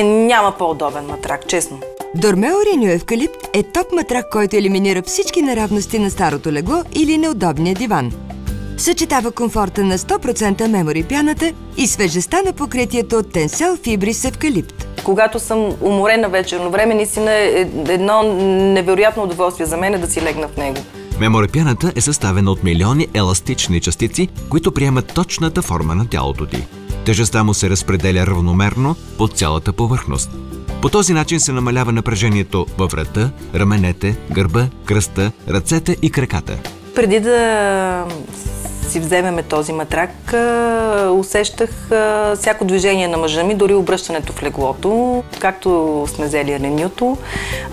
Няма по-удобен матрак, честно. Дормео Renew Евкалипт е топ матрак, който елиминира всички неравности на старото легло или неудобния диван. Съчетава комфорта на 100% мемори пяната и свежестта на покритието от Tencel Fibris Евкалипт. Когато съм уморена вечерно време, наистина е едно невероятно удоволствие за мен да си легна в него. Мемори пяната е съставена от милиони еластични частици, които приемат точната форма на тялото ти. Тежестта му се разпределя равномерно по цялата повърхност. По този начин се намалява напрежението във врата, раменете, гърба, кръста, ръцете и краката. Преди да си вземеме този матрак, усещах всяко движение на мъжа ми, дори обръщането в леглото. Както сме взели ренюто,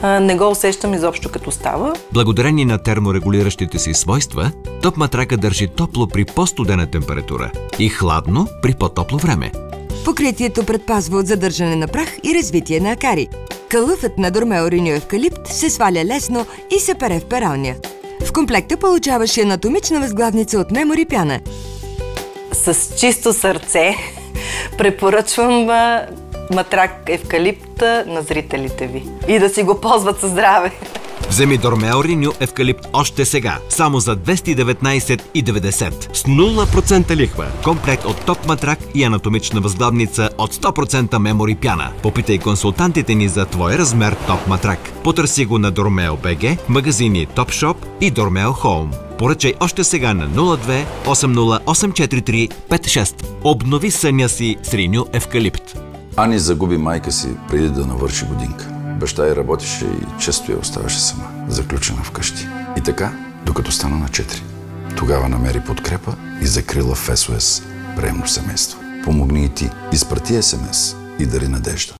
не го усещам изобщо като става. Благодарение на терморегулиращите си свойства, топ матрака държи топло при по-студена температура и хладно при по-топло време. Покритието предпазва от задържане на прах и развитие на акари. Калъфът на Дормео Renew Евкалипт се сваля лесно и се пере в пералня. В комплекта получаваш анатомична възглавница от мемори пяна. С чисто сърце препоръчвам матрак Евкалипт на зрителите ви. И да си го ползват със здраве. Вземи Дормео Renew Евкалипт още сега, само за 219,90 с 0% лихва. Комплект от топ матрак и анатомична възглавница от 100% мемори пяна. Попитай консултантите ни за твой размер топ матрак. Потърси го на Dormeo BG, магазини Topshop и Dormeo Home. Поръчай още сега на 02 80 843 56. Обнови съня си с Renew Евкалипт. Ани загуби майка си преди да навърши годинка. Баща й работеше и често я оставаше сама, заключена вкъщи. И така, докато стана на 4. Тогава намери подкрепа и закрила в SOS приемно семейство. Помогни и ти. Изпрати SMS и дари надежда.